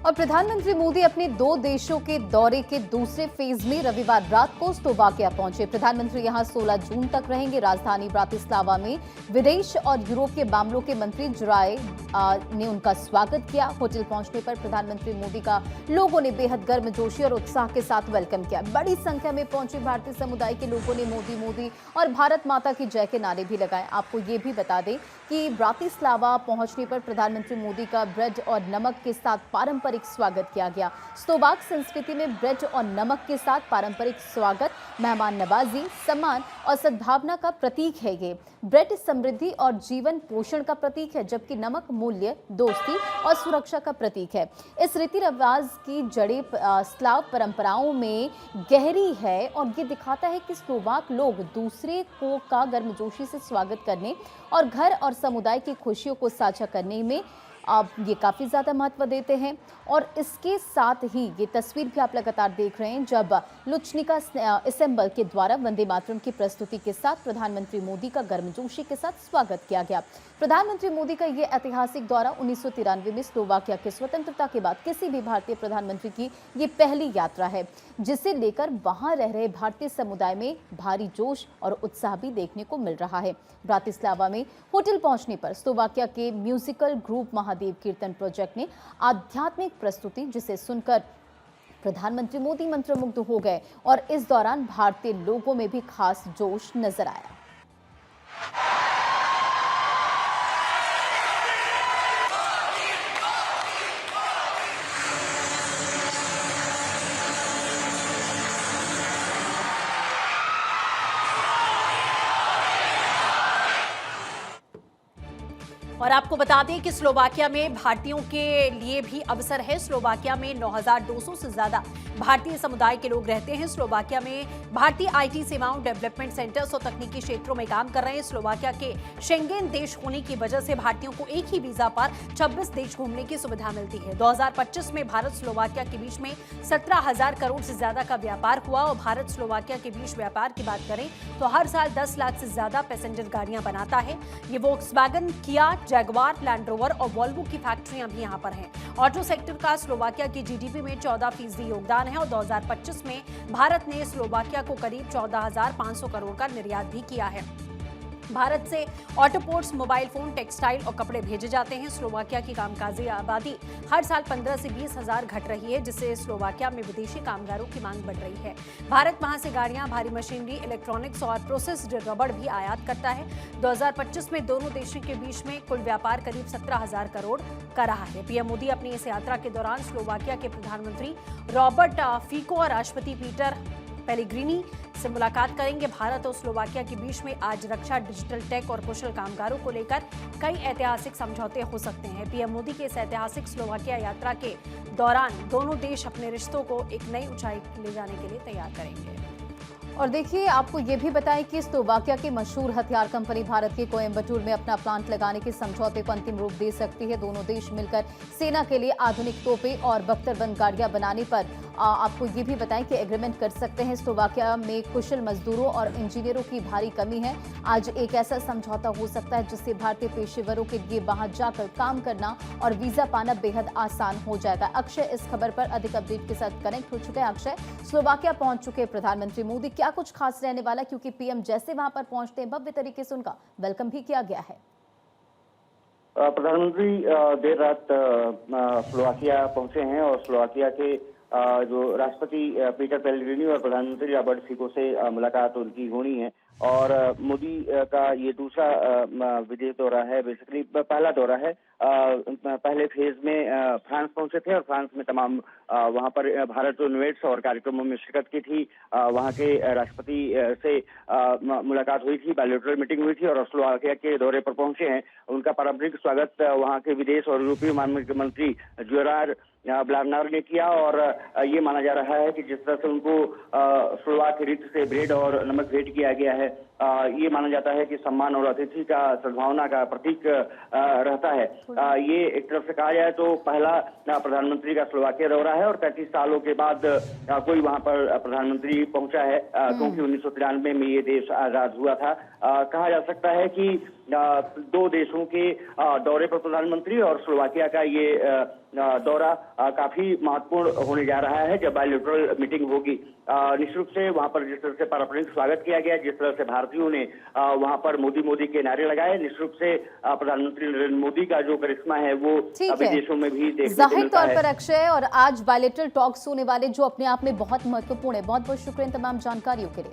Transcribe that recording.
और प्रधानमंत्री मोदी अपने 2 देशों के दौरे के दूसरे फेज में रविवार रात को स्लोवाकिया पहुंचे। प्रधानमंत्री यहां 16 जून तक रहेंगे। राजधानी ब्रातिस्लावा में विदेश और यूरोपीय मामलों के मंत्री जुराय ने उनका स्वागत किया। होटल पहुंचने पर प्रधानमंत्री मोदी का लोगों ने बेहद गर्मजोशी और उत्साह के साथ वेलकम किया। बड़ी संख्या में पहुंचे भारतीय समुदाय के लोगों ने मोदी मोदी और भारत माता की जय के नारे भी लगाए। आपको ये भी बता दें कि ब्रातिस्लावा पहुंचने पर प्रधानमंत्री मोदी का ब्रेड और नमक के साथ पारंपरिक स्वागत किया गया। स्लोवाक संस्कृति में ब्रेड और नमक के साथ पारंपरिक स्वागत मेहमान नवाजी, सम्मान और सद्भावना का प्रतीक है। ये ब्रेड समृद्धि और जीवन पोषण का प्रतीक है, जबकि नमक मूल्य, दोस्ती और सुरक्षा का प्रतीक है। इस रीति रिवाज की जड़ें स्लाव परंपराओं में गहरी है और ये दिखाता है कि स्लोवाक लोग दूसरे को का गर्मजोशी से स्वागत करने और घर और समुदाय की खुशियों को साझा करने में आप ये काफ़ी ज़्यादा महत्व देते हैं। और इसके साथ ही ये तस्वीर भी आप लगातार देख रहे हैं जब लुचनिका असेंबल के द्वारा वंदे मातरम की प्रस्तुति के साथ प्रधानमंत्री मोदी का गर्मजोशी के साथ स्वागत किया गया। प्रधानमंत्री मोदी का ये ऐतिहासिक दौरा 1993 में स्लोवाकिया की स्वतंत्रता के बाद किसी भी भारतीय प्रधानमंत्री की ये पहली यात्रा है, जिसे लेकर वहां रह रहे भारतीय समुदाय में भारी जोश और उत्साह भी देखने को मिल रहा है। ब्रातिस्लावा में होटल पहुंचने पर स्लोवाकिया के म्यूजिकल ग्रुप महादेव कीर्तन प्रोजेक्ट ने आध्यात्मिक प्रस्तुति, जिसे सुनकर प्रधानमंत्री मोदी मंत्रमुग्ध हो गए और इस दौरान भारतीय लोगों में भी खास जोश नजर आया। और आपको बता दें कि स्लोवाकिया में भारतीयों के लिए भी अवसर है। स्लोवाकिया में 9,200 से ज्यादा भारतीय समुदाय के लोग रहते हैं। स्लोवाकिया में भारतीय आईटी सेवाओं, डेवलपमेंट सेंटर्स और तकनीकी क्षेत्रों में काम कर रहे हैं। स्लोवाकिया के शेंगेन देश होने की वजह से भारतीयों को एक ही वीजा पर 26 देश घूमने की सुविधा मिलती है। 2025 में भारत स्लोवाकिया के बीच में 17,000 करोड़ से ज्यादा का व्यापार हुआ और भारत स्लोवाकिया के बीच व्यापार की बात करें तो हर साल 10 लाख से ज्यादा पैसेंजर गाड़ियां बनाता है। ये वोक्सवैगन, किया, जैगवार, लैंड रोवर और वॉल्वो की फैक्ट्रियां भी यहां पर हैं। ऑटो सेक्टर का स्लोवाकिया की जीडीपी में 14% योगदान है और 2025 में भारत ने स्लोवाकिया को करीब 14,500 करोड़ का निर्यात भी किया है। भारत से ऑटोपोर्ट्स, मोबाइल फोन, टेक्सटाइल और कपड़े भेजे जाते हैं। स्लोवाकिया की कामकाजी आबादी हर साल 15 से 20 हजार घट रही है, जिससे स्लोवाकिया में विदेशी कामगारों की मांग बढ़ रही है। भारत वहां से गाड़ियां, भारी मशीनरी, इलेक्ट्रॉनिक्स और प्रोसेस्ड रबड़ भी आयात करता है। 2025 में दोनों देशों के बीच में कुल व्यापार करीब 17,000 करोड़ का रहा है। पीएम मोदी अपनी इस यात्रा के दौरान स्लोवाकिया के प्रधानमंत्री रॉबर्ट फिको और राष्ट्रपति पीटर पेलेग्रिनी से मुलाकात करेंगे। भारत और स्लोवाकिया के बीच में आज रक्षा, डिजिटल टेक और कुशल कामगारों को लेकर कई ऐतिहासिक समझौते हो सकते हैं। पीएम मोदी की इस ऐतिहासिक स्लोवाकिया यात्रा के दौरान दोनों देश अपने रिश्तों को एक नई ऊंचाई ले जाने के लिए तैयार करेंगे। और देखिए, आपको ये भी बताएं कि स्लोवाकिया की मशहूर हथियार कंपनी भारत के कोयम्बटूर में अपना प्लांट लगाने के समझौते को अंतिम रूप दे सकती है। दोनों देश मिलकर सेना के लिए आधुनिक तोपें और बख्तरबंद गाड़ियां बनाने पर आपको ये भी बताएं कि एग्रीमेंट कर सकते हैं। स्लोवाकिया में कुशल मजदूरों और इंजीनियरों की भारी कमी है। आज एक ऐसा समझौता हो सकता है जिससे भारतीय पेशेवरों के लिए वहां जाकर काम करना और वीजा पाना बेहद आसान हो जाएगा। अक्षय इस खबर पर अधिक अपडेट के साथ कनेक्ट हो चुके हैं। अक्षय, स्लोवाकिया पहुंच चुके प्रधानमंत्री मोदी, क्या कुछ खास रहने वाला, क्योंकि पीएम जैसे वहां पर पहुंचते हैं भव्य तरीके से उनका वेलकम भी किया गया है। प्रधानमंत्री देर रात स्लोवाकिया पहुंचे हैं और स्लोवाकिया के जो राष्ट्रपति पीटर पेलेग्रिनी और प्रधानमंत्री रॉबर्ट फिको से मुलाकात उनकी होनी है। और मोदी का ये दूसरा विदेश दौरा है, बेसिकली पहला दौरा है। पहले फेज में फ्रांस पहुंचे थे और फ्रांस में तमाम वहां पर भारत इन्वेट्स और कार्यक्रमों में शिरकत की थी। वहां के राष्ट्रपति से मुलाकात हुई थी, बायलैटरल मीटिंग हुई थी और स्लोवाकिया के दौरे पर पहुंचे हैं। उनका पारंपरिक स्वागत वहां के विदेश और यूरोपीय मामलों के मंत्री जुरार ब्लावनार ने किया। और ये माना जा रहा है कि जिस तरह से उनको स्लोवाक रीत से ब्रेड और नमक भेंट किया गया है, ये माना जाता है कि सम्मान और अतिथि का सद्भावना का प्रतीक रहता है। ये एक तरफ से कहा जाए तो पहला प्रधानमंत्री का स्लोवाकिया दौरा है और 35 सालों के बाद कोई वहां पर प्रधानमंत्री पहुंचा है, क्योंकि 1993 में ये देश आजाद हुआ था। कहा जा सकता है कि दो देशों के दौरे पर प्रधानमंत्री और स्लोवाकिया का ये दौरा काफी महत्वपूर्ण होने जा रहा है। जब बायलैटरल मीटिंग होगी निश्चित रूप से वहां पर जिस तरह से पारंपरिक स्वागत किया गया, जिस तरह से भारतीयों ने वहां पर मोदी मोदी के नारे लगाए, निश्चित रूप से प्रधानमंत्री नरेंद्र मोदी का जो करिश्मा है वो विदेशों में भी देखने को जाहिर मिलता तौर है। पर अक्षय, और आज बायलैटरल टॉक्स होने वाले जो अपने आप में बहुत महत्वपूर्ण है। बहुत बहुत शुक्रिया इन तमाम जानकारियों के लिए।